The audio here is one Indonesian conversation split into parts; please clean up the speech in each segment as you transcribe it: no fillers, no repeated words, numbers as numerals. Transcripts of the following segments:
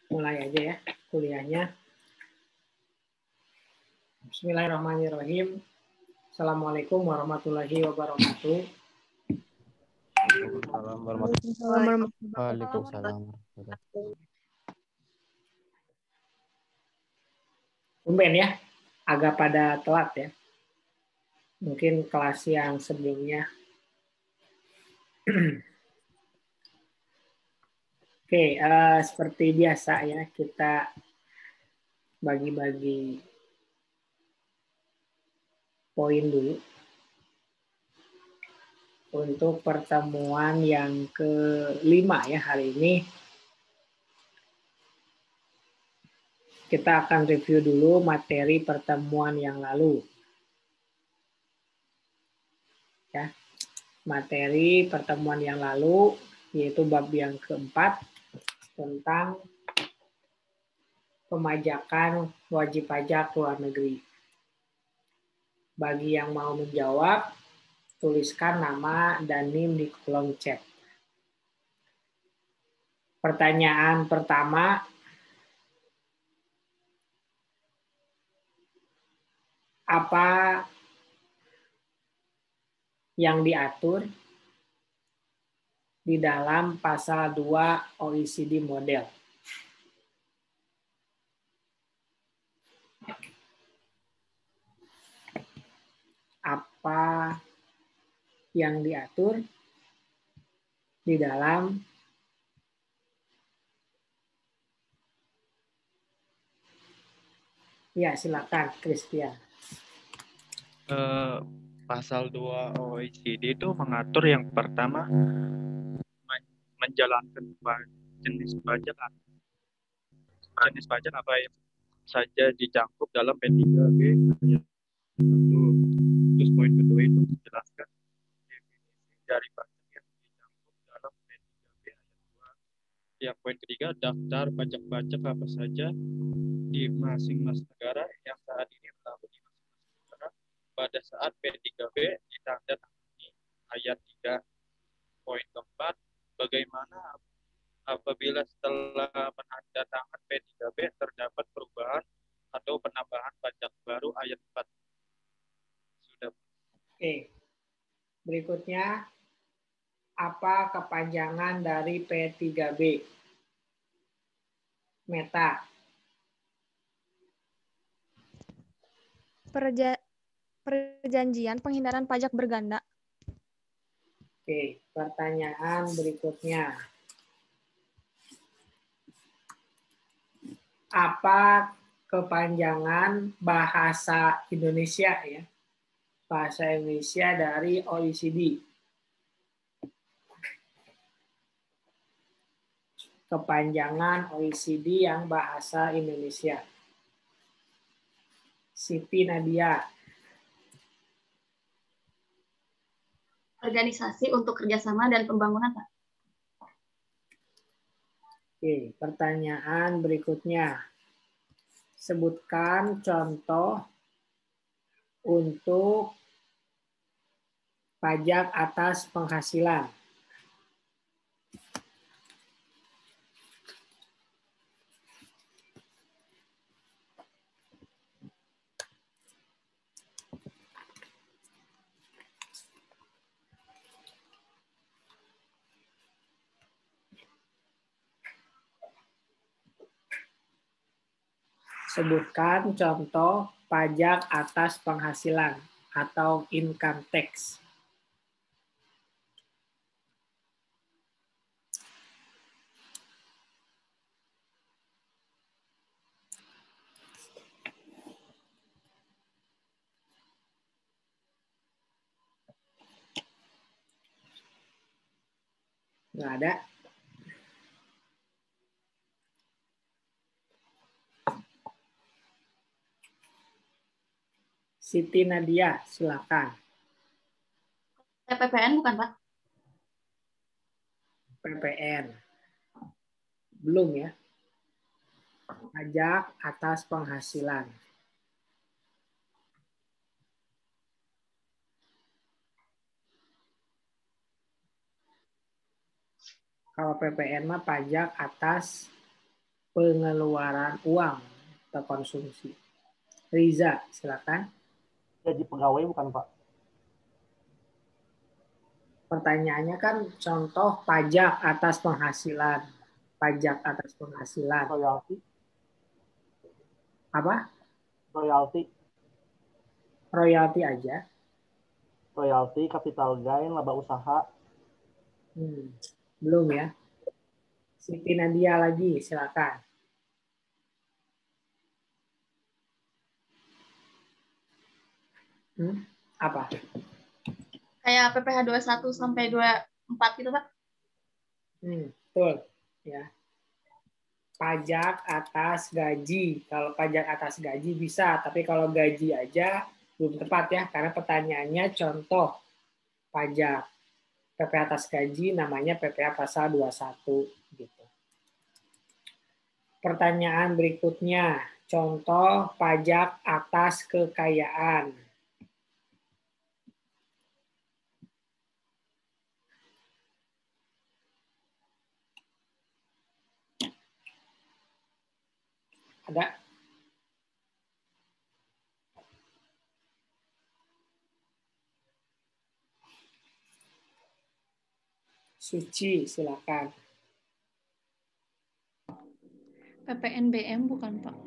Mulai aja ya kuliahnya. Bismillahirrahmanirrahim. Assalamualaikum warahmatullahi wabarakatuh. Waalaikumsalam. Tumben ya, agak pada telat ya. Mungkin kelas yang sebelumnya. Oke, seperti biasa ya, kita bagi-bagi poin dulu. Untuk pertemuan yang kelima ya hari ini, kita akan review dulu materi pertemuan yang lalu. Ya, materi pertemuan yang lalu yaitu bab yang keempat tentang pemajakan wajib pajak luar negeri. Bagi yang mau menjawab, tuliskan nama dan NIM di kolom chat. Pertanyaan pertama, apa yang diatur di dalam pasal 2 OECD model? Apa yang diatur di dalam ya silakan Christian. Pasal 2 OECD itu mengatur yang pertama menjalankan jenis pajak apa yang saja dicangkup dalam P3B ayat 1. Terus poin kedua itu menjelaskan definisi dari pajak yang dicangkup dalam P3B ayat 2. Yang poin ketiga, daftar pajak-pajak apa saja di masing-masing negara yang saat ini berlaku di masing-masing negara pada saat P3B ditandatangani. Ayat 3. Poin keempat, bagaimana apabila setelah penandatangan P3B terdapat perubahan atau penambahan pajak baru. Ayat 4. Sudah. Oke. Berikutnya, apa kepanjangan dari P3B? Meta. Perjanjian penghindaran pajak berganda. Oke, pertanyaan berikutnya. Apa kepanjangan bahasa Indonesia ya? Bahasa Indonesia dari OECD. Kepanjangan OECD yang bahasa Indonesia. Siti Nadia. Organisasi untuk Kerjasama dan Pembangunan, Pak. Oke, pertanyaan berikutnya. Sebutkan contoh untuk pajak atas penghasilan. Sebutkan contoh pajak atas penghasilan atau income tax. Nggak ada. Siti Nadia, silakan. PPN bukan, Pak? PPN. Belum ya. Pajak atas penghasilan. Kalau PPN mah pajak atas pengeluaran uang atau konsumsi. Riza, silakan. Gaji pegawai bukan Pak? Pertanyaannya kan contoh pajak atas penghasilan. Pajak atas penghasilan. Royalti, Apa? royalti, Royalti aja. royalti, capital gain, laba usaha. Belum ya. Siti Nadia lagi, silakan. Apa? Kayak PPh 21 sampai 24 gitu, Pak. Betul. Ya. Pajak atas gaji. Kalau pajak atas gaji bisa, tapi kalau gaji aja belum tepat ya, karena pertanyaannya contoh pajak. PPh atas gaji namanya PPh pasal 21 gitu. Pertanyaan berikutnya, contoh pajak atas kekayaan. Ada? Suci, silakan. PPNBM bukan, Pak?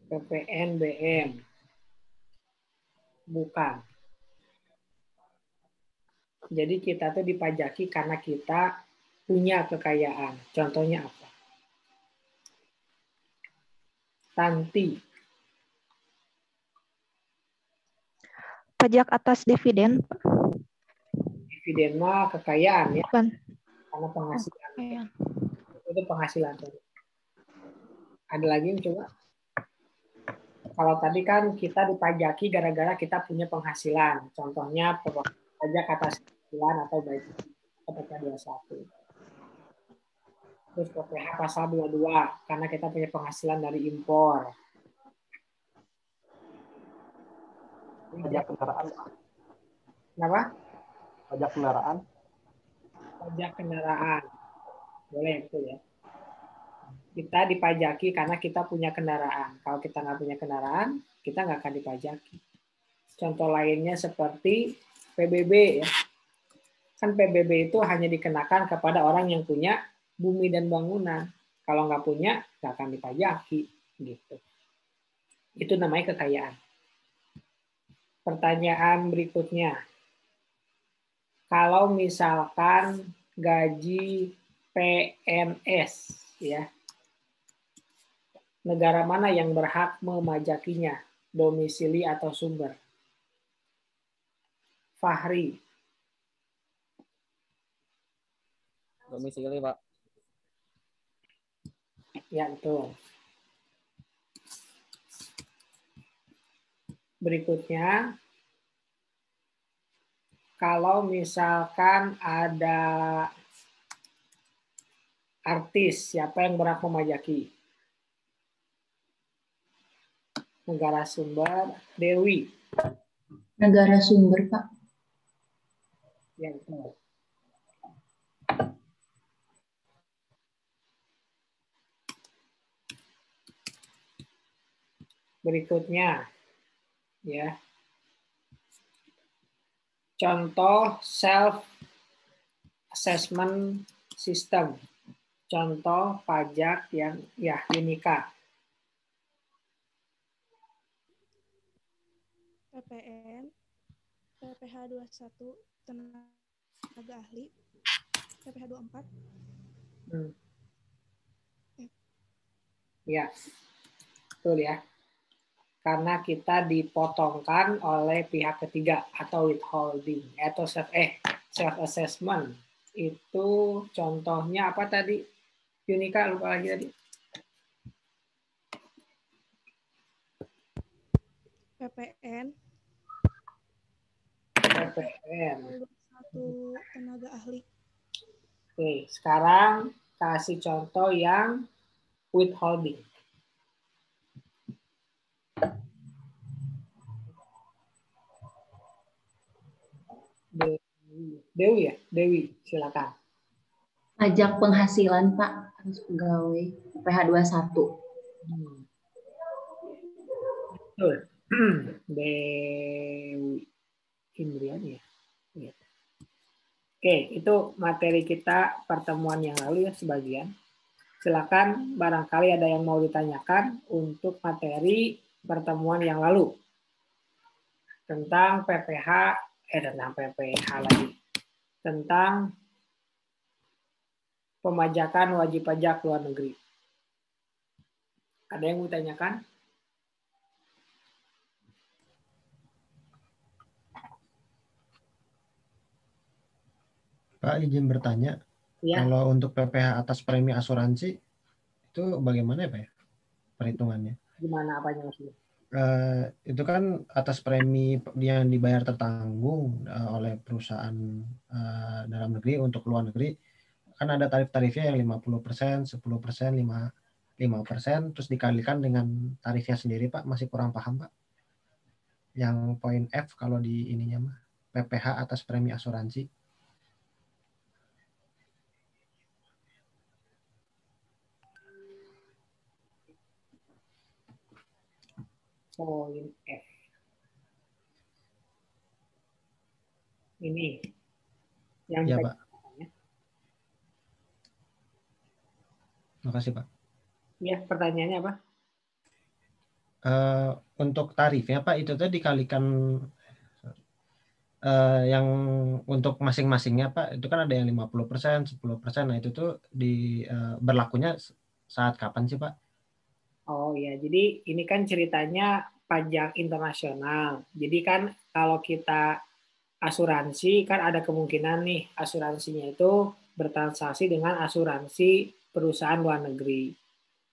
PPNBM. Bukan. Jadi kita tuh dipajaki karena kita punya kekayaan. Contohnya apa? Tanti. Pajak atas dividen, Pak. Dividen mah kekayaan ya. Bukan. Karena penghasilan. Kekayaan. Itu penghasilan. Ada lagi yang coba? Kalau tadi kan kita dipajaki gara-gara kita punya penghasilan. Contohnya pajak atas penghasilan atau baik PPh 21. Terus PPh pasal 22 karena kita punya penghasilan dari impor. Pajak kendaraan, Pak. Kenapa? Pajak kendaraan. Pajak kendaraan. Boleh itu ya. Kita dipajaki karena kita punya kendaraan. Kalau kita nggak punya kendaraan, kita nggak akan dipajaki. Contoh lainnya seperti PBB ya. Kan PBB itu hanya dikenakan kepada orang yang punya bumi dan bangunan. Kalau nggak punya, nggak akan dipajaki. Gitu. Itu namanya kekayaan. Pertanyaan berikutnya. Kalau misalkan gaji PNS, ya, negara mana yang berhak memajakinya? Domisili atau sumber? Fahri. Domisili, Pak. Ya, betul. Berikutnya, kalau misalkan ada artis, siapa yang berhak memajaki? Negara sumber, Dewi. Negara sumber, Pak. Ya, betul. Berikutnya, ya. Contoh self assessment system. Contoh pajak yang ya Unika. PPN, PPh 21 tenaga ahli, PPh 24. Ya, betul ya. Karena kita dipotongkan oleh pihak ketiga atau withholding atau self assessment. Itu contohnya apa tadi? Unika lupa lagi tadi. PPN, PPN. 21 tenaga ahli. Oke, sekarang kasih contoh yang withholding. Dewi ya, Dewi silakan. Pajak penghasilan, Pak. Harus pegawai. PPh 21. Betul. Dewi Indriani ya. Iya. Oke, itu materi kita pertemuan yang lalu ya sebagian. Silakan barangkali ada yang mau ditanyakan untuk materi pertemuan yang lalu. Tentang PPh, tentang PPh lagi. Tentang pemajakan wajib pajak luar negeri. Ada yang mau ditanyakan? Pak, izin bertanya, Ya. kalau untuk PPh atas premi asuransi, itu bagaimana ya Pak ya, perhitungannya? Gimana apanya maksudnya? Itu kan atas premi yang dibayar tertanggung oleh perusahaan dalam negeri untuk luar negeri, kan ada tarif-tarifnya yang 50%, 10%, 5%, terus dikalikan dengan tarifnya sendiri Pak, masih kurang paham Pak. Yang poin F kalau di ininya mah, PPh atas premi asuransi. Poin F. Ini yang ya Pak. Makasih Pak. Ya, pertanyaannya apa? Untuk tarifnya Pak, itu tadi dikalikan yang untuk masing-masingnya Pak, itu kan ada yang 50%, 10%. Nah, itu tuh berlakunya saat kapan sih Pak? Oh ya, jadi ini kan ceritanya pajak internasional. Jadi kan kalau kita asuransi kan ada kemungkinan nih asuransinya itu bertransaksi dengan asuransi perusahaan luar negeri.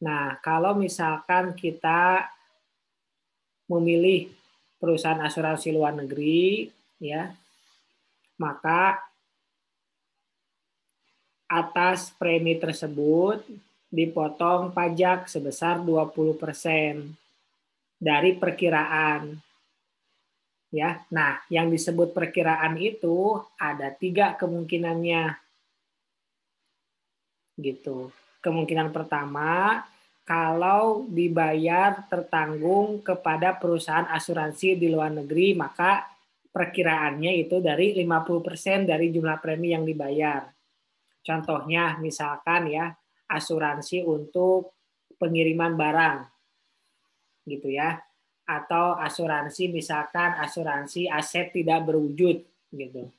Nah, kalau misalkan kita memilih perusahaan asuransi luar negeri, ya, maka atas premi tersebut dipotong pajak sebesar 20% dari perkiraan. Ya, nah yang disebut perkiraan itu ada 3 kemungkinannya, gitu. Kemungkinan pertama, kalau dibayar tertanggung kepada perusahaan asuransi di luar negeri, maka perkiraannya itu dari 50% dari jumlah premi yang dibayar. Contohnya misalkan ya, asuransi untuk pengiriman barang, gitu ya. Atau asuransi misalkan asuransi aset tidak berwujud gitu.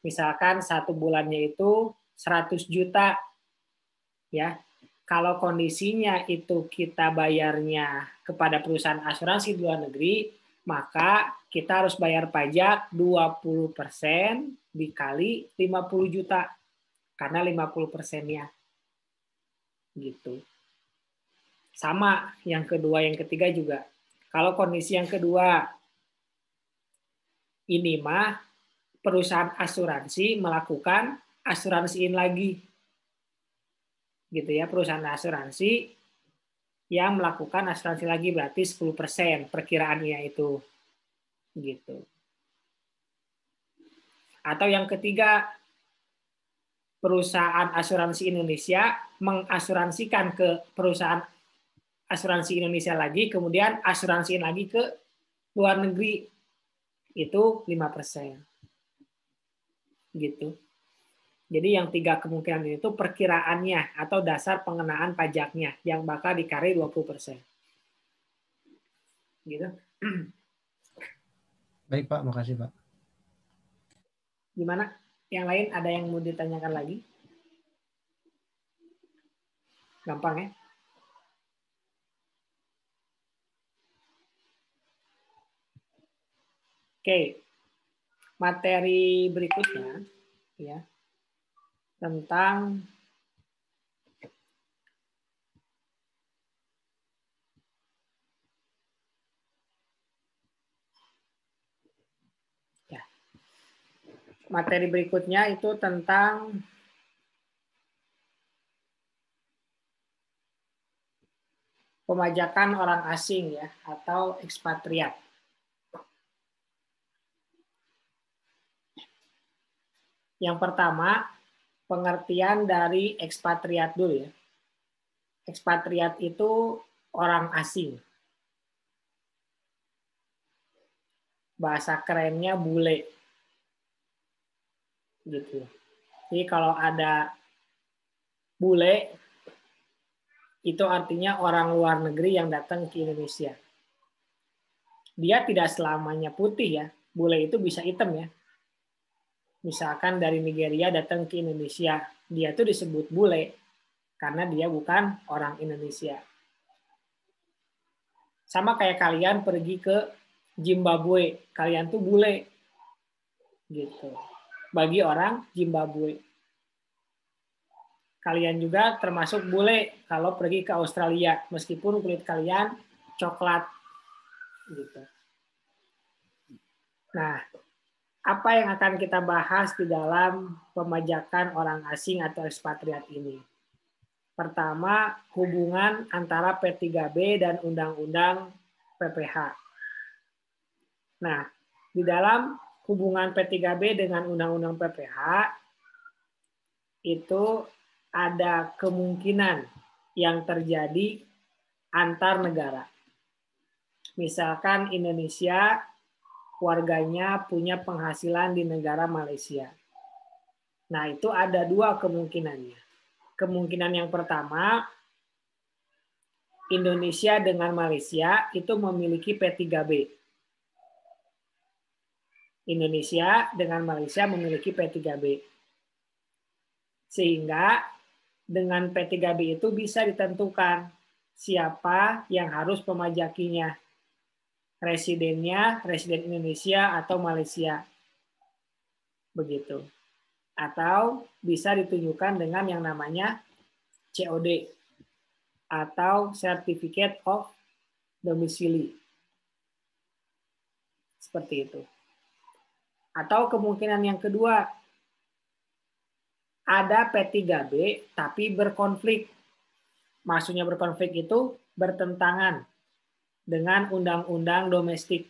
Misalkan 1 bulannya itu 100 juta ya. Kalau kondisinya itu kita bayarnya kepada perusahaan asuransi di luar negeri, maka kita harus bayar pajak 20% dikali 50 juta karena 50%-nya gitu. Sama yang kedua, yang ketiga juga. Kalau kondisi yang kedua, ini mah perusahaan asuransi melakukan asuransiin lagi. Gitu ya, perusahaan asuransi yang melakukan asuransi lagi berarti 10% perkiraannya itu. Gitu. Atau yang ketiga, perusahaan asuransi Indonesia mengasuransikan ke perusahaan asuransi Indonesia lagi, kemudian asuransiin lagi ke luar negeri. Itu 5%. Gitu. Jadi yang 3 kemungkinan itu perkiraannya atau dasar pengenaan pajaknya yang bakal dikali 20%. Gitu. Baik Pak, makasih Pak. Gimana? Yang lain ada yang mau ditanyakan lagi? Gampang ya? Oke. Materi berikutnya ya tentang materi berikutnya itu tentang pemajakan orang asing ya atau ekspatriat. Yang pertama, pengertian dari ekspatriat dulu ya. Ekspatriat itu orang asing. Bahasa kerennya bule. Gitu. Jadi kalau ada bule, itu artinya orang luar negeri yang datang ke Indonesia. Dia tidak selamanya putih ya. Bule itu bisa hitam ya. Misalkan dari Nigeria datang ke Indonesia, dia tuh disebut bule karena dia bukan orang Indonesia. Sama kayak kalian pergi ke Zimbabwe, kalian tuh bule. Gitu. Bagi orang Zimbabwe. Kalian juga termasuk bule kalau pergi ke Australia, meskipun kulit kalian coklat. Gitu. Nah, apa yang akan kita bahas di dalam pemajakan orang asing atau ekspatriat ini? Pertama, hubungan antara P3B dan Undang-Undang PPH. Nah, di dalam hubungan P3B dengan Undang-Undang PPH, itu ada kemungkinan yang terjadi antar negara. Misalkan Indonesia warganya punya penghasilan di negara Malaysia. Nah, itu ada dua kemungkinannya. Kemungkinan yang pertama, Indonesia dengan Malaysia itu memiliki P3B. Indonesia dengan Malaysia memiliki P3B. Sehingga dengan P3B itu bisa ditentukan siapa yang harus memajakinya. Residennya, residen Indonesia atau Malaysia. Begitu. Atau bisa ditunjukkan dengan yang namanya COD atau Certificate of Domicile. Seperti itu. Atau kemungkinan yang kedua, ada P3B tapi berkonflik. Maksudnya berkonflik itu bertentangan dengan undang-undang domestik.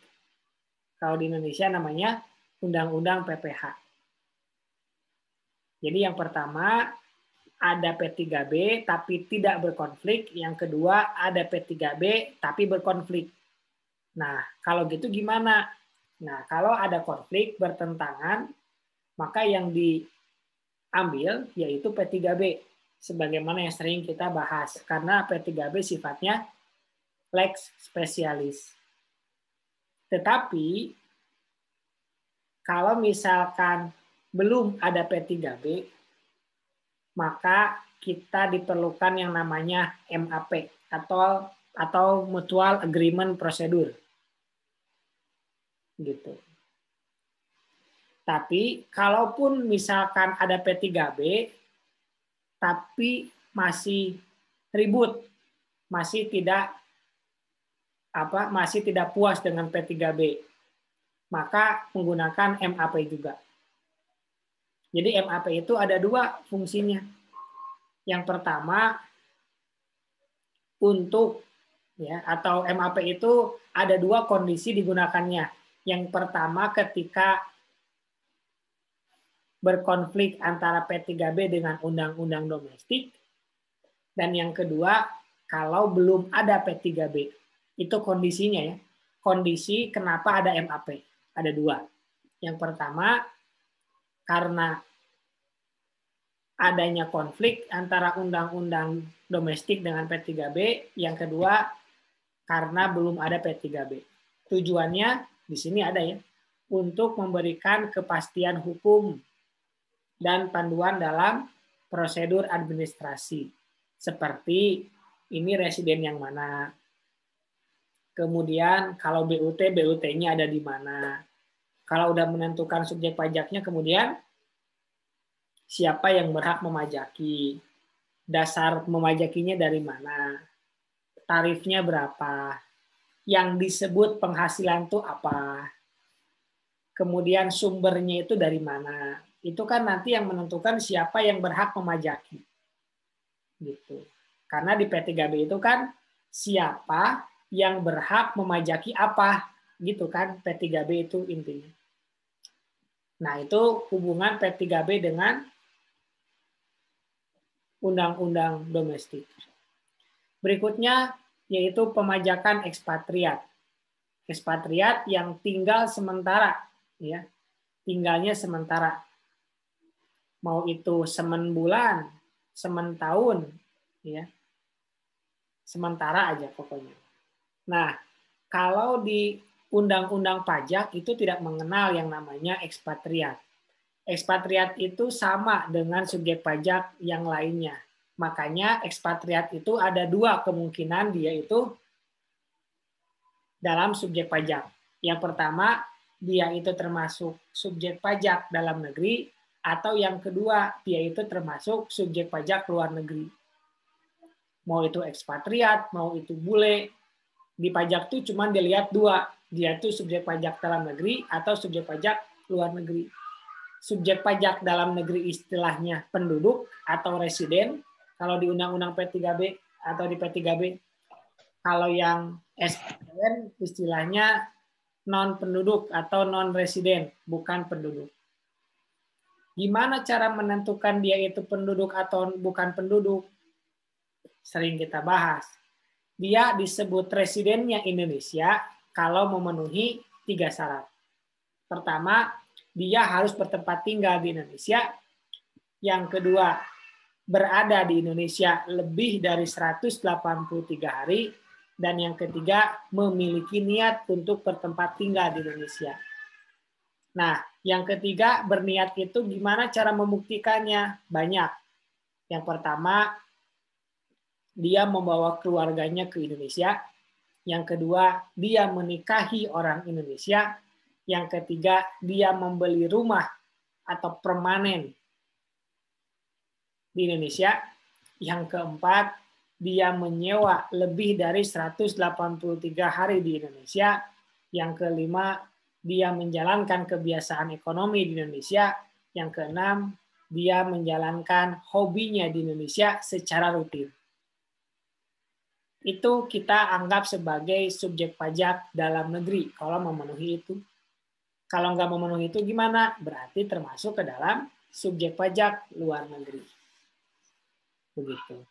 Kalau di Indonesia namanya undang-undang PPH. Jadi yang pertama ada P3B tapi tidak berkonflik. Yang kedua ada P3B tapi berkonflik. Nah, kalau gitu gimana? Nah, kalau ada konflik bertentangan, maka yang diambil yaitu P3B. Sebagaimana yang sering kita bahas. Karena P3B sifatnya lex specialis. Tetapi kalau misalkan belum ada P3B, maka kita diperlukan yang namanya MAP atau Mutual Agreement Procedure. Gitu. Tapi kalaupun misalkan ada P3B tapi masih ribut, masih tidak puas dengan P3B, maka menggunakan MAP juga. Jadi MAP itu ada dua fungsinya. Yang pertama atau MAP itu ada dua kondisi digunakannya. Yang pertama ketika berkonflik antara P3B dengan undang-undang domestik, dan yang kedua kalau belum ada P3B. Itu kondisinya ya. Kondisi kenapa ada MAP. Ada dua. Yang pertama, karena adanya konflik antara undang-undang domestik dengan P3B. Yang kedua, karena belum ada P3B. Tujuannya di sini ada ya. Untuk memberikan kepastian hukum dan panduan dalam prosedur administrasi. Seperti ini residen yang mana. Kemudian kalau BUT-nya ada di mana. Kalau udah menentukan subjek pajaknya, kemudian siapa yang berhak memajaki, dasar memajakinya dari mana, tarifnya berapa, yang disebut penghasilan itu apa, kemudian sumbernya itu dari mana. Itu kan nanti yang menentukan siapa yang berhak memajaki. Gitu. Karena di P3B itu kan siapa yang berhak memajaki apa, gitu kan, P3B itu intinya. Nah, itu hubungan P3B dengan undang-undang domestik. Berikutnya yaitu pemajakan ekspatriat. Ekspatriat yang tinggal sementara, ya, tinggalnya sementara. Mau itu semen bulan, semen tahun, ya, sementara aja pokoknya. Nah, kalau di undang-undang pajak itu tidak mengenal yang namanya ekspatriat. Ekspatriat itu sama dengan subjek pajak yang lainnya. Makanya ekspatriat itu ada dua kemungkinan dia itu dalam subjek pajak. Yang pertama, dia itu termasuk subjek pajak dalam negeri, atau yang kedua, dia itu termasuk subjek pajak luar negeri. Mau itu ekspatriat, mau itu bule, di pajak itu cuma dilihat dua, dia itu subjek pajak dalam negeri atau subjek pajak luar negeri. Subjek pajak dalam negeri istilahnya penduduk atau residen, kalau di Undang-Undang P3B atau di P3B. Kalau yang SPN istilahnya non-penduduk atau non-residen, bukan penduduk. Gimana cara menentukan dia itu penduduk atau bukan penduduk? Sering kita bahas. Dia disebut residennya Indonesia kalau memenuhi 3 syarat. Pertama, dia harus bertempat tinggal di Indonesia. Yang kedua, berada di Indonesia lebih dari 183 hari. Dan yang ketiga, memiliki niat untuk bertempat tinggal di Indonesia. Nah, yang ketiga, berniat itu gimana cara membuktikannya? Banyak. Yang pertama, dia membawa keluarganya ke Indonesia. Yang kedua, dia menikahi orang Indonesia. Yang ketiga, dia membeli rumah atau permanen di Indonesia. Yang keempat, dia menyewa lebih dari 183 hari di Indonesia. Yang kelima, dia menjalankan kebiasaan ekonomi di Indonesia. Yang keenam, dia menjalankan hobinya di Indonesia secara rutin. Itu kita anggap sebagai subjek pajak dalam negeri kalau memenuhi itu. Kalau nggak memenuhi itu gimana? Berarti termasuk ke dalam subjek pajak luar negeri. Begitu.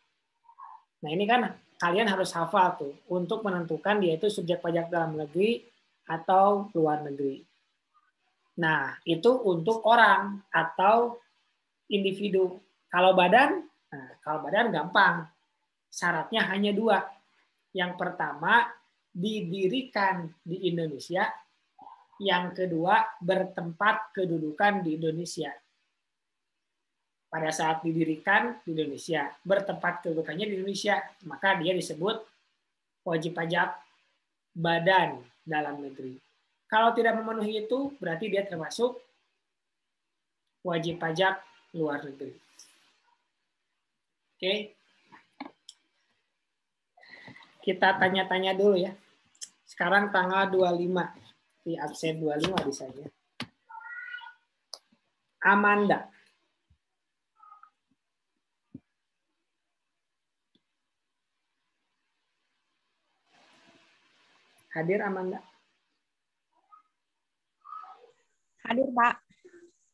Nah ini kan kalian harus hafal tuh untuk menentukan dia itu subjek pajak dalam negeri atau luar negeri. Nah itu untuk orang atau individu. Kalau badan gampang. Syaratnya hanya 2. Yang pertama, didirikan di Indonesia. Yang kedua, bertempat kedudukan di Indonesia. Pada saat didirikan di Indonesia, bertempat kedudukannya di Indonesia, maka dia disebut wajib pajak badan dalam negeri. Kalau tidak memenuhi itu, berarti dia termasuk wajib pajak luar negeri. Oke. Kita tanya-tanya dulu ya. Sekarang tanggal 25. Di absen 25 di saya. Amanda. Hadir Amanda? Hadir, Pak.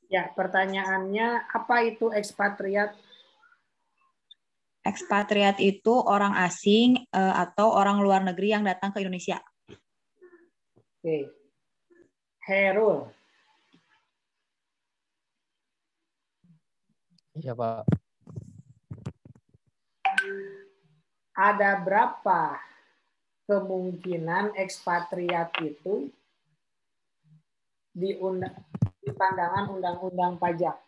Ya, pertanyaannya apa itu ekspatriat? Ekspatriat itu orang asing atau orang luar negeri yang datang ke Indonesia. Oke. Herul. Iya, Pak. Ada berapa kemungkinan ekspatriat itu di pandangan undang-undang pajak?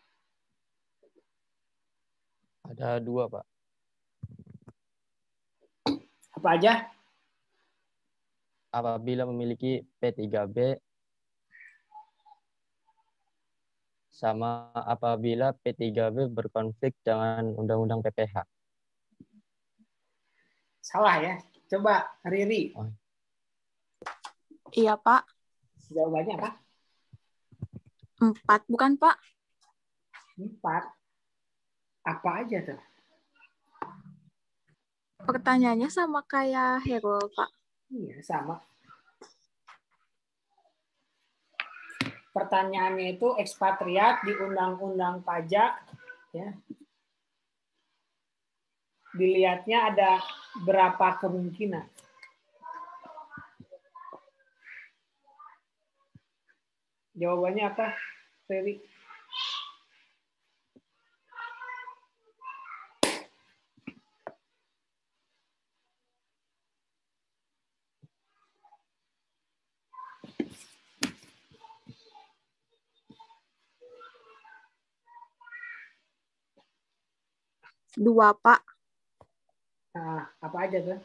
Ada 2, Pak. Apa aja? Apabila memiliki P3B sama apabila P3B berkonflik dengan Undang-Undang PPH. Salah ya. Coba Riri. Iya, Pak. Jawabannya apa? 4, bukan, Pak? 4. Apa aja tuh? Pertanyaannya sama kayak Herul, Pak. Iya, sama. Pertanyaannya itu ekspatriat di undang-undang pajak, ya. dilihatnya ada berapa kemungkinan? Jawabannya apa, Ferry? Dua, Pak. Nah, apa aja tuh?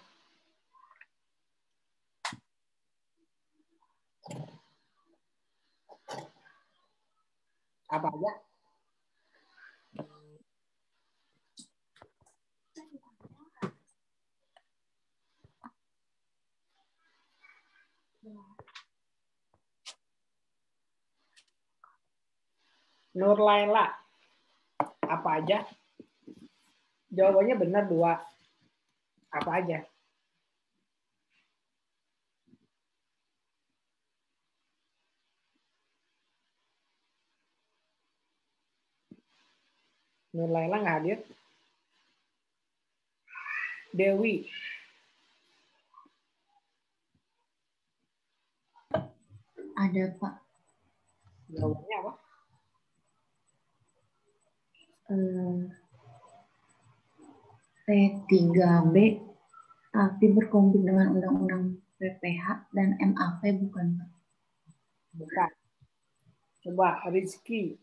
Apa aja? Nur Laila, apa aja? Jawabannya benar 2. Apa aja? Nur Laila nggak hadir? Dewi. Ada, Pak. Jawabannya apa? P3B tapi berkonflik dengan Undang-Undang PPH dan MAP bukan, Pak? Bukan. Coba Rizky.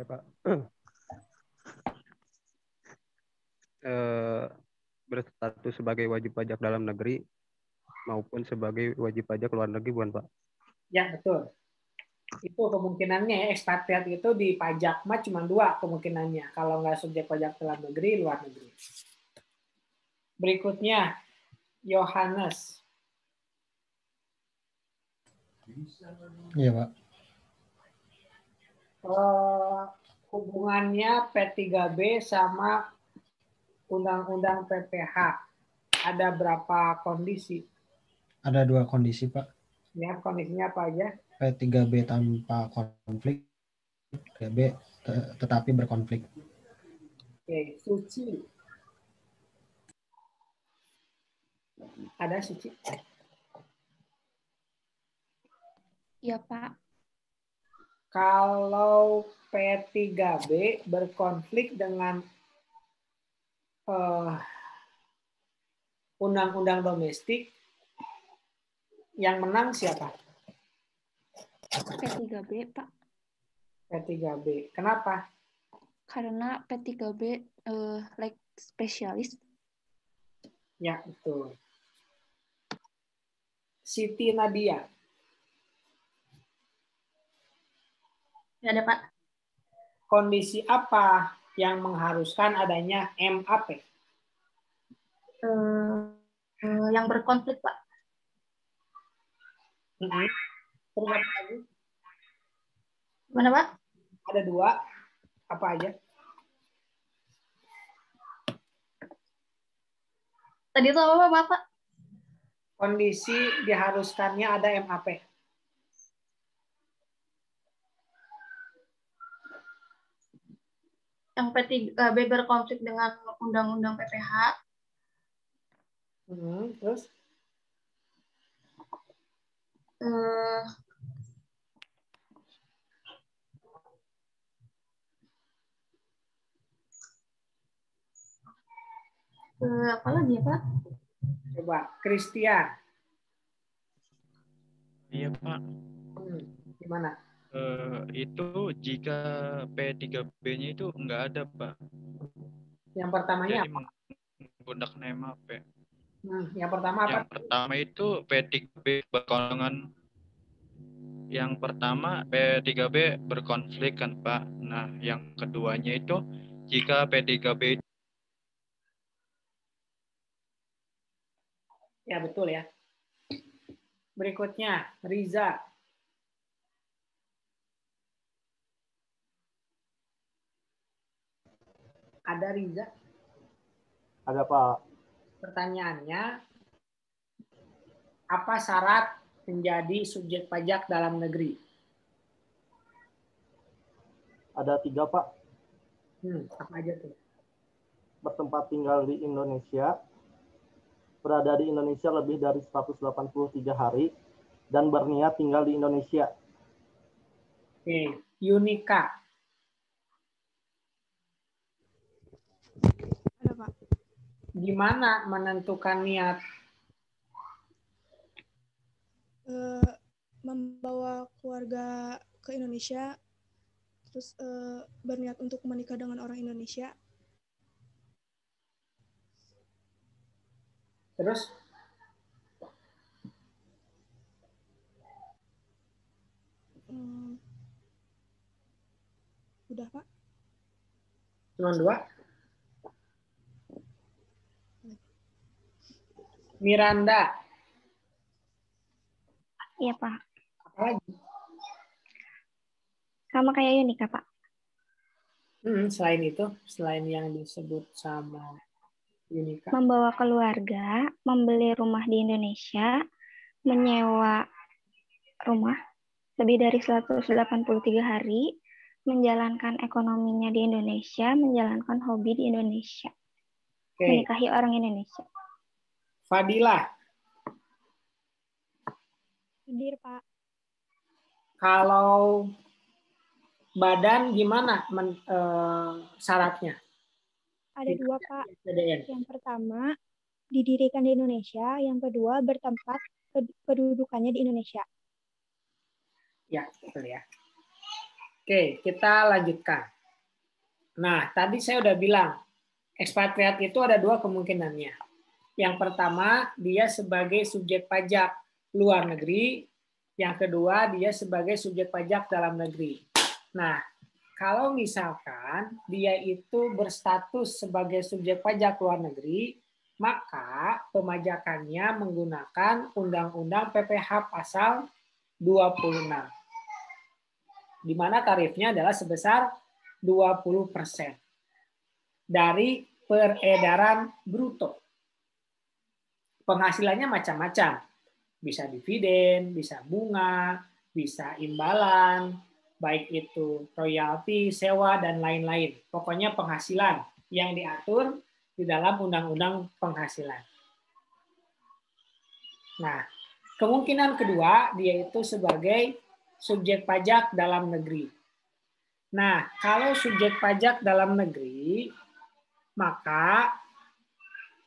Pak. Berstatus sebagai wajib pajak dalam negeri maupun sebagai wajib pajak luar negeri, bukan Pak? Ya, betul. Itu kemungkinannya ya, ekspatriat itu di pajak mah cuma 2 kemungkinannya. Kalau nggak subjek pajak dalam negeri, luar negeri. Berikutnya, Yohanes. Iya, Pak. Hubungannya P3B sama Undang-Undang PPH. Ada berapa kondisi? Ada 2 kondisi, Pak. Ya, kondisinya apa aja? P3B tanpa konflik, P3B tetapi berkonflik. Oke, Suci. Ada Suci? Ya, Pak. Kalau P3B berkonflik dengan undang-undang domestik, yang menang siapa? P3B, Pak. P3B. Kenapa? Karena P3B like spesialis. Ya, betul. Siti Nadia. Ya, ada, Pak. Kondisi apa yang mengharuskan adanya MAP? Yang berkonflik, Pak. Terus apa lagi? Gimana, Pak? Ada 2. Apa aja? Tadi itu apa, Bapak? Kondisi diharuskannya ada MAP. Yang P3B berkonflik dengan Undang-Undang PPH. Terus? Apa lagi ya, Pak? Coba, Christian. Iya, Pak. Gimana? Itu jika P3B-nya itu nggak ada, Pak. Yang pertamanya jadi apa? Menggunakan MAP. Yang pertama apa? Yang pertama itu P3B berkonflik. Yang pertama P3B berkonflik kan, Pak. Nah, yang keduanya itu jika P3B. Ya, betul ya. Berikutnya, Riza. Ada Riza? Ada, Pak. Pertanyaannya, apa syarat menjadi subjek pajak dalam negeri? Ada 3, Pak. Apa aja tuh? Bertempat tinggal di Indonesia, berada di Indonesia lebih dari 183 hari, dan berniat tinggal di Indonesia. Oke, Yunika. Ada, Pak. Gimana menentukan niat? Membawa keluarga ke Indonesia, terus berniat untuk menikah dengan orang Indonesia. Terus? Udah, Pak. Cuma 2? Miranda. Iya, Pak. Apa lagi? Sama kayak Yunika, Pak. Selain itu, selain yang disebut sama Yunika. Membawa keluarga, membeli rumah di Indonesia, menyewa rumah lebih dari 183 hari, menjalankan ekonominya di Indonesia, menjalankan hobi di Indonesia. Menikahi orang Indonesia. Fadila. Hadir, Pak. Kalau badan gimana syaratnya? Ada 2, Pak. PDN. Yang pertama, didirikan di Indonesia. Yang kedua, bertempat kedudukannya di Indonesia. Ya, betul ya. Oke, kita lanjutkan. Nah, tadi saya udah bilang, ekspatriat itu ada 2 kemungkinannya. Yang pertama, dia sebagai subjek pajak luar negeri. Yang kedua, dia sebagai subjek pajak dalam negeri. Nah, kalau misalkan dia itu berstatus sebagai subjek pajak luar negeri, maka pemajakannya menggunakan Undang-Undang PPh pasal 26. Di mana tarifnya adalah sebesar 20% dari peredaran bruto. Penghasilannya macam-macam. Bisa dividen, bisa bunga, bisa imbalan, baik itu royalti, sewa, dan lain-lain. Pokoknya penghasilan yang diatur di dalam Undang-Undang Penghasilan. Nah, kemungkinan kedua, dia itu sebagai subjek pajak dalam negeri. Nah, kalau subjek pajak dalam negeri, maka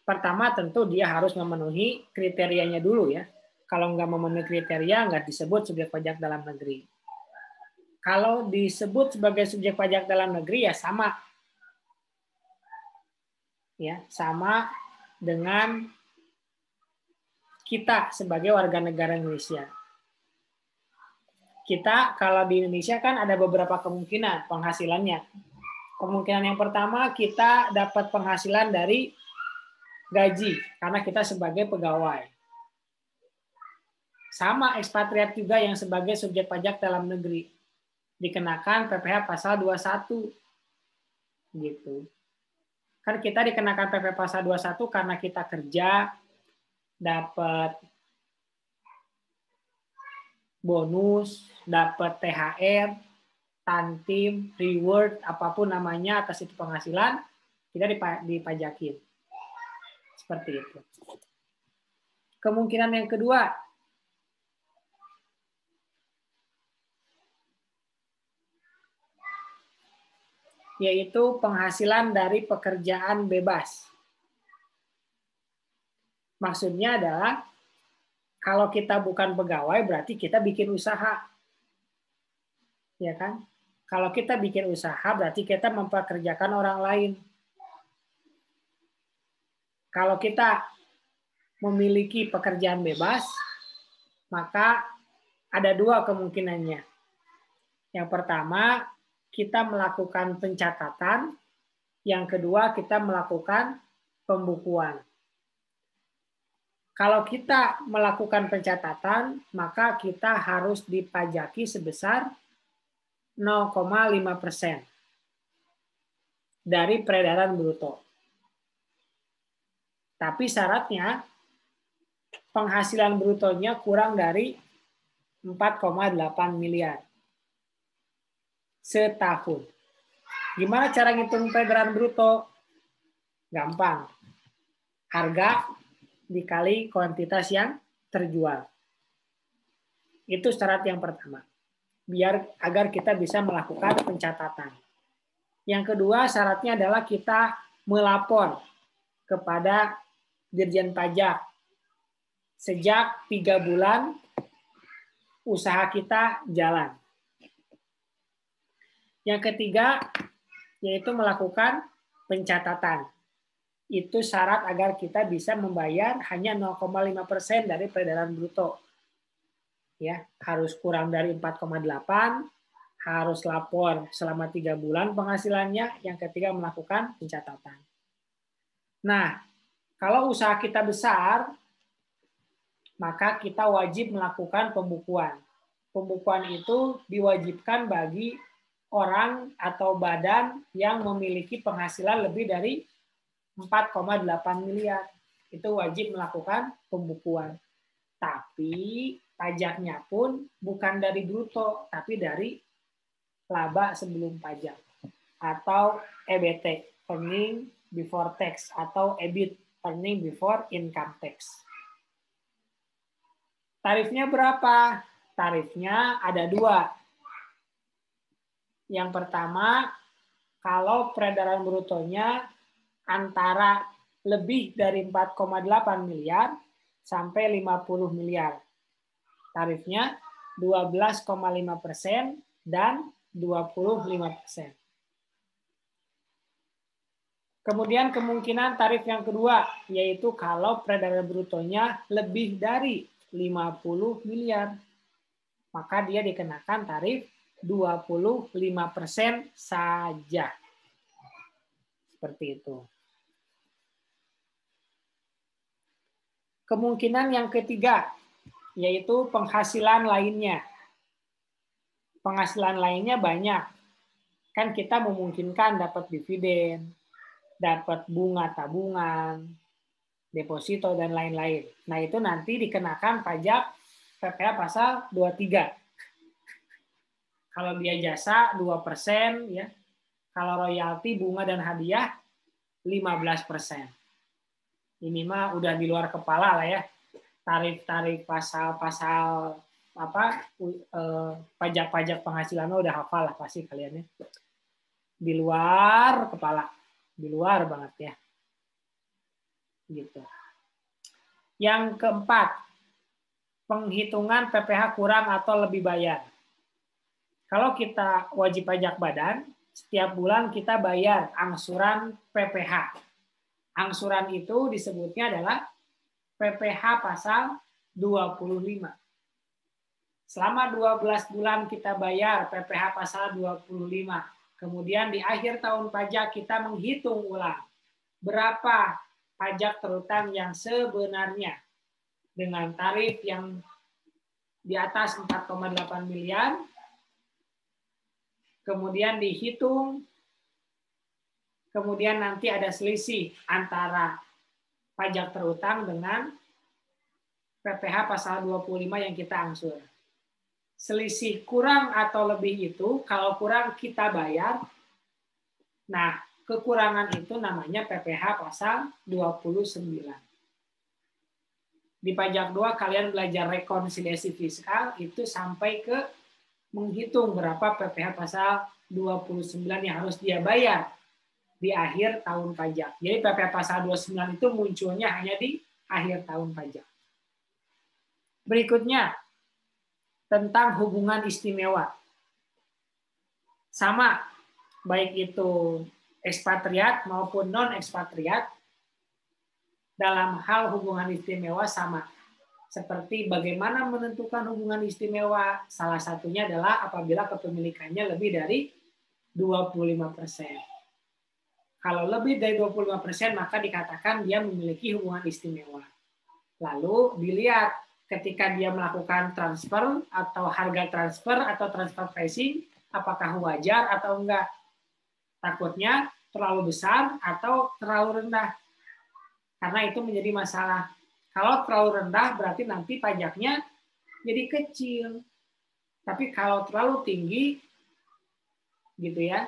pertama tentu dia harus memenuhi kriterianya dulu ya. Kalau nggak memenuhi kriteria, nggak disebut subjek pajak dalam negeri. Kalau disebut sebagai subjek pajak dalam negeri ya sama. Ya, sama dengan kita sebagai warga negara Indonesia. Kita kalau di Indonesia kan ada beberapa kemungkinan penghasilannya. Kemungkinan yang pertama kita dapat penghasilan dari gaji karena kita sebagai pegawai. Sama ekspatriat juga yang sebagai subjek pajak dalam negeri. Dikenakan PPh pasal 21. Gitu. Kan kita dikenakan PPh pasal 21 karena kita kerja, dapat bonus, dapat THR, tantim, reward, apapun namanya atas itu penghasilan, kita dipajakin. Seperti itu. Kemungkinan yang kedua, yaitu penghasilan dari pekerjaan bebas. Maksudnya adalah kalau kita bukan pegawai berarti kita bikin usaha. Ya kan? Kalau kita bikin usaha berarti kita mempekerjakan orang lain. Kalau kita memiliki pekerjaan bebas, maka ada 2 kemungkinannya. Yang pertama, kita melakukan pencatatan. Yang kedua, kita melakukan pembukuan. Kalau kita melakukan pencatatan, maka kita harus dipajaki sebesar 0,5% dari peredaran bruto. Tapi syaratnya penghasilan brutonya kurang dari 4,8 miliar setahun. Gimana cara ngitung peredaran bruto? Gampang. Harga dikali kuantitas yang terjual. Itu syarat yang pertama. Agar kita bisa melakukan pencatatan. Yang kedua, syaratnya adalah kita melapor kepada Dirjen Pajak sejak 3 bulan usaha kita jalan. Yang ketiga, yaitu melakukan pencatatan. Itu syarat agar kita bisa membayar hanya 0,5% dari peredaran bruto. Ya, harus kurang dari 4,8, harus lapor selama 3 bulan penghasilannya. Yang ketiga, melakukan pencatatan. Nah, kalau usaha kita besar, maka kita wajib melakukan pembukuan. Pembukuan itu diwajibkan bagi orang atau badan yang memiliki penghasilan lebih dari 4,8 miliar. Itu wajib melakukan pembukuan. Tapi pajaknya pun bukan dari bruto, tapi dari laba sebelum pajak. Atau EBT, earning before tax, atau EBIT, earning before income tax. Tarifnya berapa? Tarifnya ada 2. Yang pertama, kalau peredaran brutonya antara lebih dari 4,8 miliar sampai 50 miliar. Tarifnya 12,5% dan 25%. Kemudian kemungkinan tarif yang kedua, yaitu kalau peredaran brutonya lebih dari 50 miliar, maka dia dikenakan tarif 25% saja. Seperti itu. Kemungkinan yang ketiga, yaitu penghasilan lainnya. Penghasilan lainnya banyak. Kan kita memungkinkan dapat dividen, dapat bunga tabungan, deposito, dan lain-lain. Nah, itu nanti dikenakan pajak PPh pasal 23. Kalau dia jasa 2%, ya. Kalau royalti, bunga, dan hadiah 15%. Ini mah udah di luar kepala lah ya. Tarif-tarif pasal-pasal pajak-pajak penghasilannya udah hafal lah pasti kalian ya. Di luar kepala, di luar banget ya. Gitu. Yang keempat, penghitungan PPh kurang atau lebih bayar. Kalau kita wajib pajak badan, setiap bulan kita bayar angsuran PPh. Angsuran itu disebutnya adalah PPh pasal 25. Selama 12 bulan kita bayar PPh pasal 25. Kemudian di akhir tahun pajak kita menghitung ulang berapa pajak terutang yang sebenarnya dengan tarif yang di atas 4,8 miliar. Kemudian dihitung, kemudian nanti ada selisih antara pajak terutang dengan PPh pasal 25 yang kita angsur. Selisih kurang atau lebih itu, kalau kurang kita bayar. Nah, kekurangan itu namanya PPh pasal 29. Di pajak 2 kalian belajar rekonsiliasi fiskal itu sampai ke menghitung berapa PPh pasal 29 yang harus dia bayar di akhir tahun pajak. Jadi PPh pasal 29 itu munculnya hanya di akhir tahun pajak. Berikutnya, tentang hubungan istimewa. Sama, baik itu ekspatriat maupun non-ekspatriat, dalam hal hubungan istimewa sama. Seperti bagaimana menentukan hubungan istimewa, salah satunya adalah apabila kepemilikannya lebih dari 25%. Kalau lebih dari 25%, maka dikatakan dia memiliki hubungan istimewa. Lalu dilihat ketika dia melakukan transfer atau harga transfer atau transfer pricing, apakah wajar atau enggak. Takutnya terlalu besar atau terlalu rendah. Karena itu menjadi masalah. Kalau terlalu rendah berarti nanti pajaknya jadi kecil. Tapi kalau terlalu tinggi, gitu ya,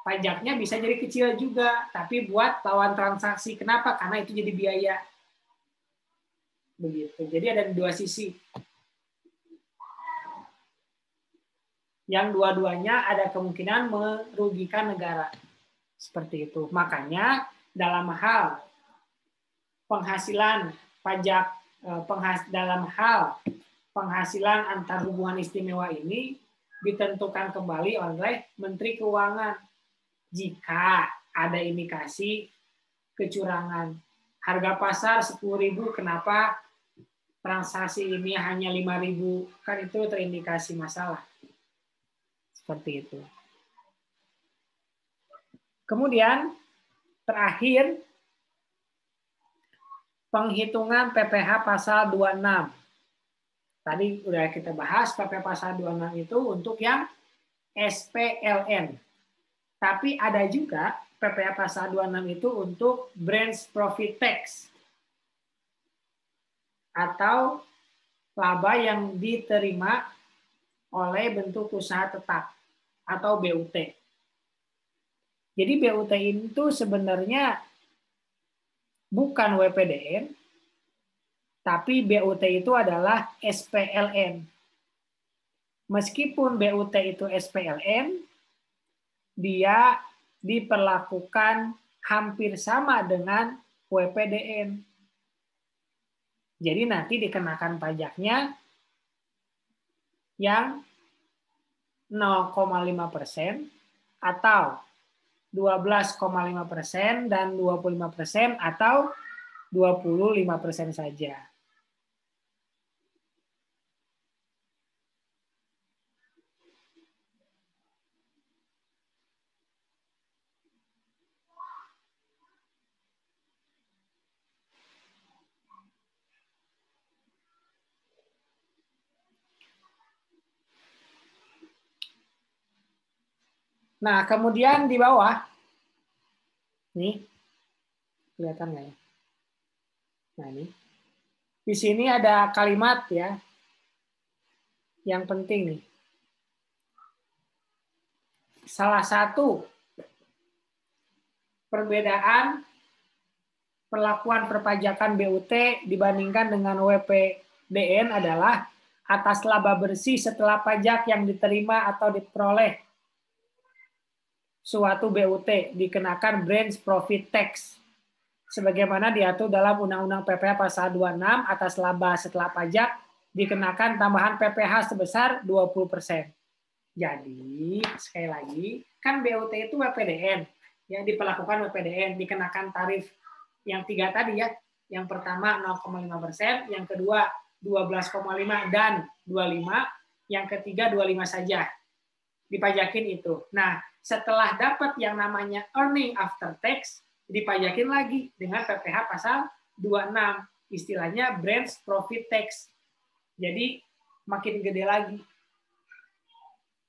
pajaknya bisa jadi kecil juga, tapi buat lawan transaksi. Kenapa? Karena itu jadi biaya. Begitu. Jadi ada dua sisi. Yang dua-duanya ada kemungkinan merugikan negara. Seperti itu. Makanya dalam hal penghasilan pajak, dalam hal penghasilan antar hubungan istimewa ini ditentukan kembali oleh Menteri Keuangan. Jika ada indikasi kecurangan. Harga pasar 10.000, kenapa transaksi ini hanya 5.000? Kan itu terindikasi masalah. Seperti itu. Kemudian terakhir penghitungan PPh pasal 26. Tadi udah kita bahas PPh pasal 26 itu untuk yang SPLN. Tapi ada juga PPh pasal 26 itu untuk branch profit tax atau laba yang diterima oleh bentuk usaha tetap atau BUT. Jadi BUT itu sebenarnya bukan WPDN, tapi BUT itu adalah SPLN. Meskipun BUT itu SPLN, dia diperlakukan hampir sama dengan WPDN. Jadi nanti dikenakan pajaknya yang 0,5% atau 12,5% dan 25% atau 25% saja. Nah, kemudian di bawah, nih, kelihatan nggak ya? Nah, ini. Di sini ada kalimat ya, yang penting nih. Salah satu perbedaan perlakuan perpajakan BUT dibandingkan dengan WPDN adalah atas laba bersih setelah pajak yang diterima atau diperoleh suatu BUT dikenakan branch profit tax sebagaimana diatur dalam Undang-Undang PPh pasal 26 atas laba setelah pajak dikenakan tambahan PPh sebesar 20%. Jadi, sekali lagi, kan BUT itu WPDN, yang diperlakukan WPDN, dikenakan tarif yang 3 tadi ya. Yang pertama 0,5%, yang kedua 12,5 dan 25, yang ketiga 25 saja. Dipajakin itu. Nah, setelah dapat yang namanya earning after tax, dipajakin lagi dengan PPh pasal 26. Istilahnya branch profit tax. Jadi makin gede lagi.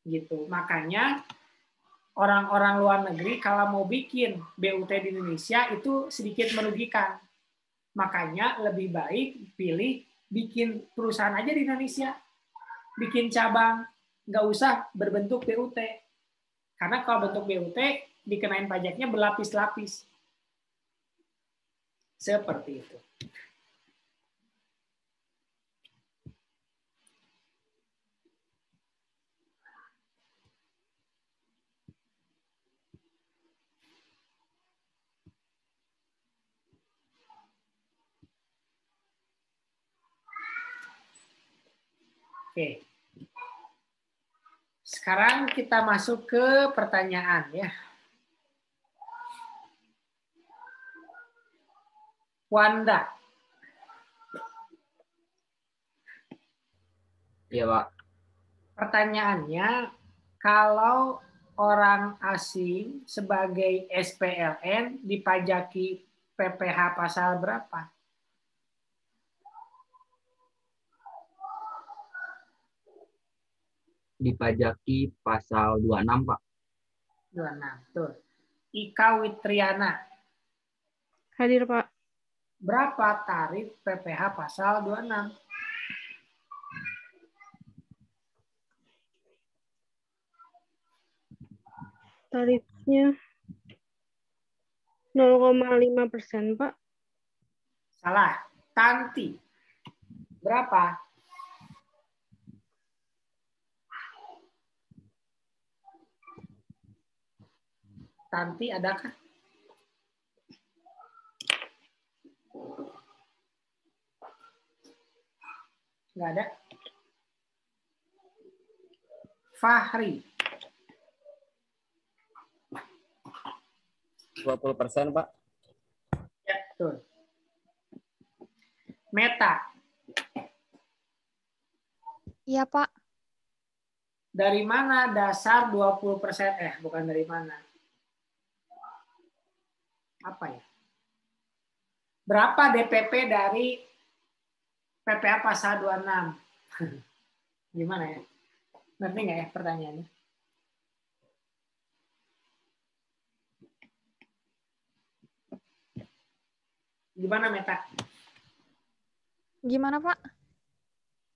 Gitu. Makanya orang-orang luar negeri kalau mau bikin BUT di Indonesia itu sedikit merugikan. Makanya lebih baik pilih bikin perusahaan aja di Indonesia. Bikin cabang, nggak usah berbentuk BUT. Karena kalau bentuk BUT dikenain pajaknya berlapis-lapis. Seperti itu. Oke. Sekarang kita masuk ke pertanyaan ya. Wanda. Iya, Pak. Pertanyaannya, kalau orang asing sebagai SPLN dipajaki PPh pasal berapa? Dipajaki pasal 26, Pak. 26, tuh. Ika Witriana. Hadir, Pak. Berapa tarif PPh pasal 26? Tarif Ya. 0,5%, Pak. Salah. Tanti. Berapa? Tanti adakah? Nggak ada. Fahri. 20%, Pak. Ya, betul. Meta. Iya, Pak. Dari mana dasar 20%? Bukan dari mana. Apa ya? Berapa DPP dari PPA pasal 26? Gimana ya? Ngerti nggak ya pertanyaannya? Gimana, Meta? Gimana, Pak?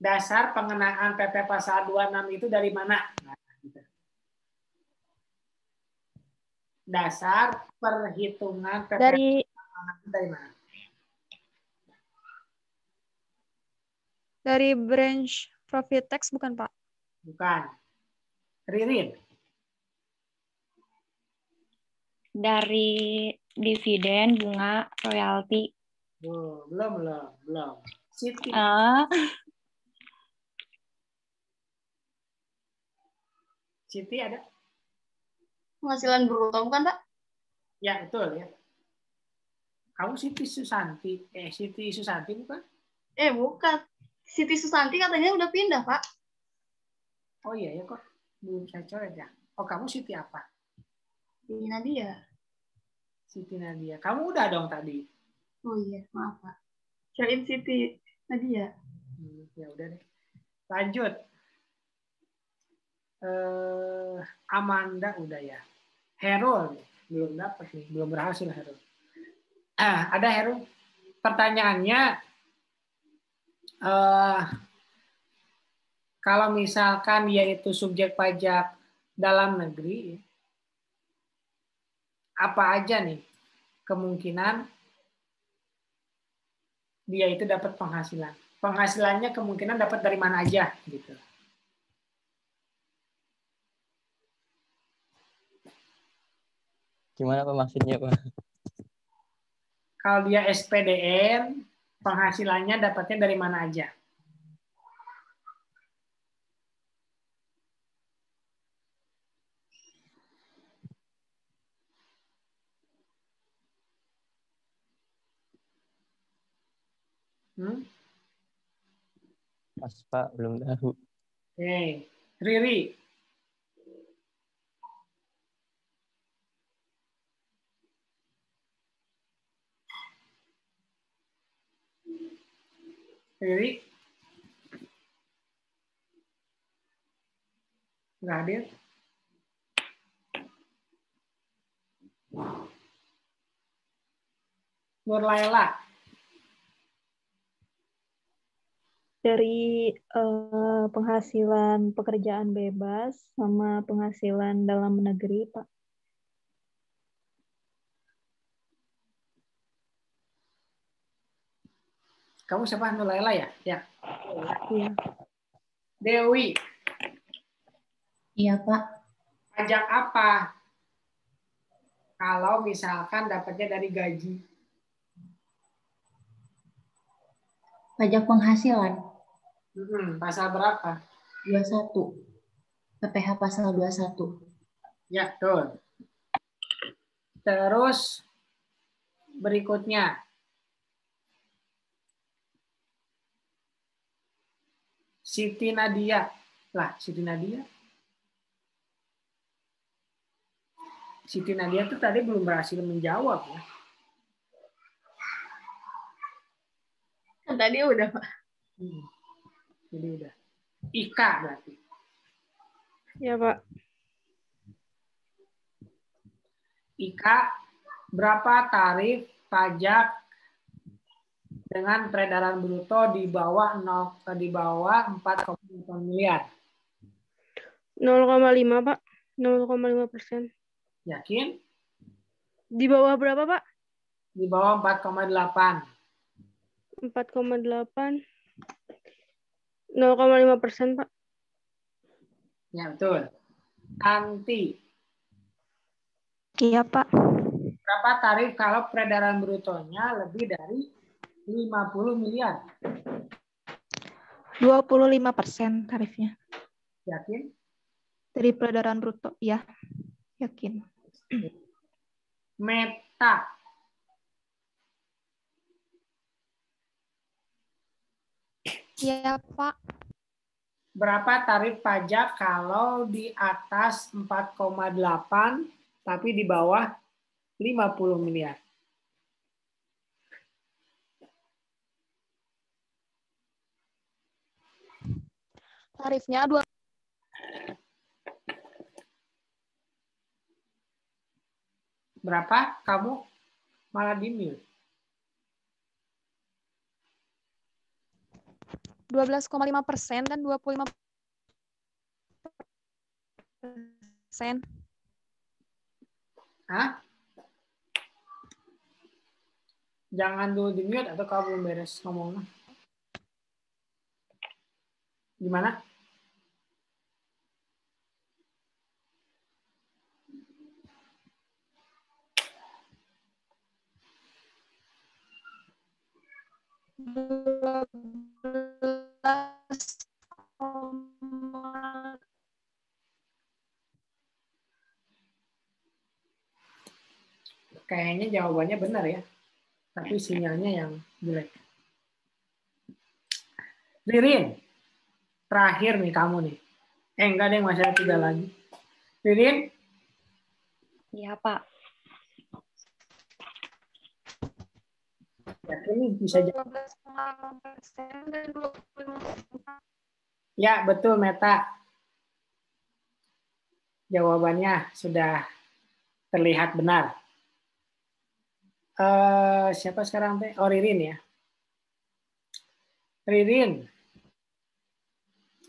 Dasar pengenaan PP pasal 26 itu dari mana? Nah, gitu. Dasar perhitungan PP Dari mana? Dari branch profit tax bukan, Pak? Bukan. Ririn. Dari dividen, bunga, royalti. Belum. Siti. Siti ada? Penghasilan bruto bukan, Pak? Ya, betul ya. Kamu Siti Susanti. Siti Susanti bukan? Bukan. Siti Susanti katanya udah pindah, Pak. Oh iya ya kok. Belum saya coret ya. Oh, kamu Siti apa? Siti Nadia. Siti Nadia. Kamu udah dong tadi. Oh iya, maaf, Pak. Kirain Siti Nadia. Ya udah deh. Lanjut. Amanda udah ya. Herul belum dapat nih, belum berhasil Herul. Ada Herul. Pertanyaannya, kalau misalkan dia itu subjek pajak dalam negeri, apa aja nih kemungkinan dia itu dapat penghasilan? Penghasilannya kemungkinan dapat dari mana aja gitu. Gimana Pak maksudnya, Pak? Kalau dia SPDN, penghasilannya dapatnya dari mana aja? Mas Pak, belum tahu. Oke, Riri. Riri. Nggak hadir. Nur Laila. Dari penghasilan pekerjaan bebas sama penghasilan dalam negeri, Pak. Kamu siapa? Nur Laila ya? Ya. Iya. Dewi. Iya, Pak. Pajak apa? Kalau misalkan dapatnya dari gaji. Pajak penghasilan. Pasal berapa? 21. PPh pasal 21. Ya, betul. Terus berikutnya. Siti Nadia. Siti Nadia. Siti Nadia tuh tadi belum berhasil menjawab ya. Kan tadi udah, Pak. Jadi udah. Ika berarti. Ya, Pak. Ika, berapa tarif pajak dengan peredaran bruto di bawah 4,8 miliar? 0,5, Pak. 0,5%. Yakin? Di bawah berapa, Pak? Di bawah 4,8. 4,8. 0,5%, Pak. Ya, betul. Anti. Iya, Pak. Berapa tarif kalau peredaran brutonya lebih dari 50 miliar? 25% tarifnya. Yakin? Dari peredaran bruto, ya. Yakin. Meta. Iya, Pak. Berapa tarif pajak kalau di atas 4,8 tapi di bawah 50 miliar? Tarifnya 2. Berapa? Kamu malah di-mute. 12,5% dan 25%. Hah? Jangan dulu di-mute atau kamu belum beres ngomongnya. Gimana? Kayaknya jawabannya benar ya, tapi sinyalnya yang jelek. Ririn, terakhir nih kamu nih. Enggak deh, masih ada 3 lagi. Ririn? Iya, Pak. Yakin nih bisa jawab. 12,5% dan 25%. Ya, betul, Meta. Jawabannya sudah terlihat benar. Siapa sekarang teh? Oh, Ririn ya. Ririn,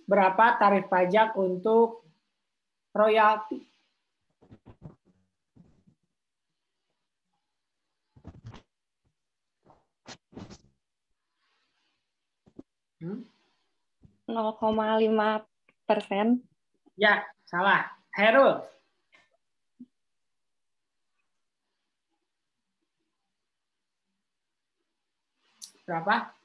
berapa tarif pajak untuk royalti? Hmm? 0,5%. Ya, salah. Herul. Berapa?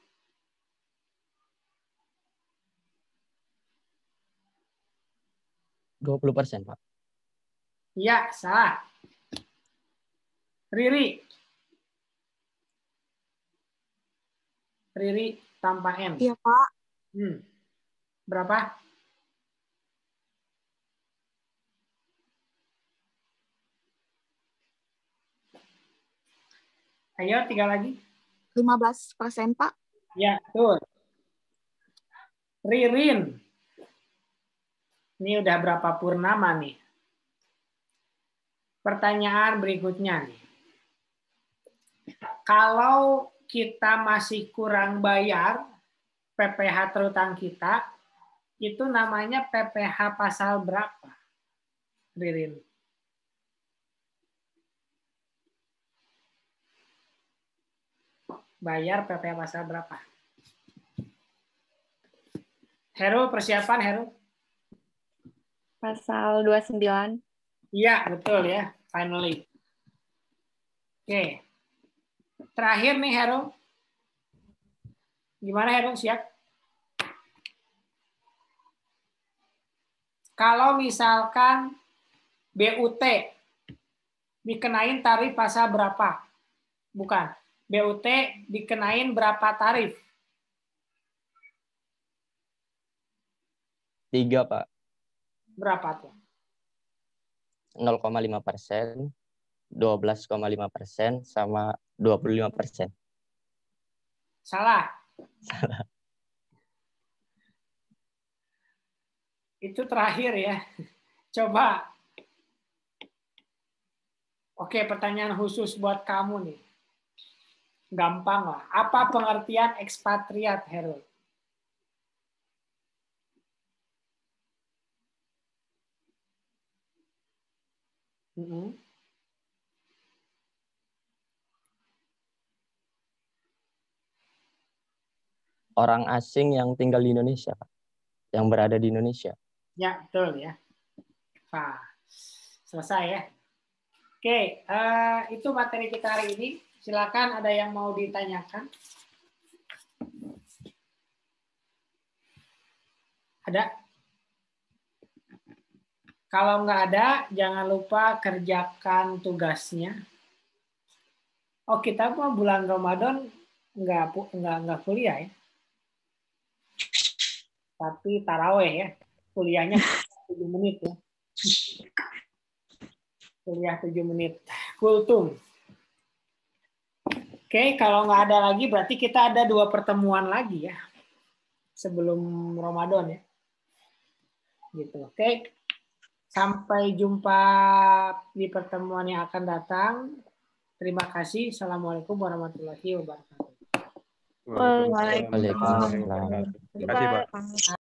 %20, Pak. Iya, salah. Riri. Riri tanpa M. Iya, Pak. Berapa? Ayo, 3 lagi. 15%, Pak. Ya, betul. Ririn. Ini udah berapa purnama nih? Pertanyaan berikutnya nih. Kalau kita masih kurang bayar PPh terutang kita, itu namanya PPh pasal berapa, Ririn? Bayar PPh pasal berapa? Heru, persiapan Heru? Pasal 29. Iya, betul ya. Finally. Oke. Terakhir nih Heru. Gimana Heru, siap? Kalau misalkan BUT dikenain tarif pasal berapa? Bukan. BUT dikenain berapa tarif? 3, Pak. Berapa tuh? 0,5%, 12,5%, sama 25%. Salah. Salah. Itu terakhir ya. Coba. Oke, pertanyaan khusus buat kamu nih. Gampang lah. Apa pengertian ekspatriat, Herul? orang asing yang tinggal di Indonesia, Pak. Yang berada di Indonesia. Ya, betul ya. Nah, selesai ya. Oke, itu materi kita hari ini. Silakan ada yang mau ditanyakan. Ada? Kalau nggak ada, jangan lupa kerjakan tugasnya. Oh, kita mah bulan Ramadan nggak kuliah ya. Tapi taraweh ya. Kuliahnya 7 menit ya. Kuliah 7 menit. Kultum. Oke, kalau nggak ada lagi berarti kita ada 2 pertemuan lagi ya. Sebelum Ramadan ya. Gitu. Oke. Sampai jumpa di pertemuan yang akan datang. Terima kasih. Assalamualaikum warahmatullahi wabarakatuh. Waalaikumsalam. Waalaikumsalam. Terima kasih, Pak.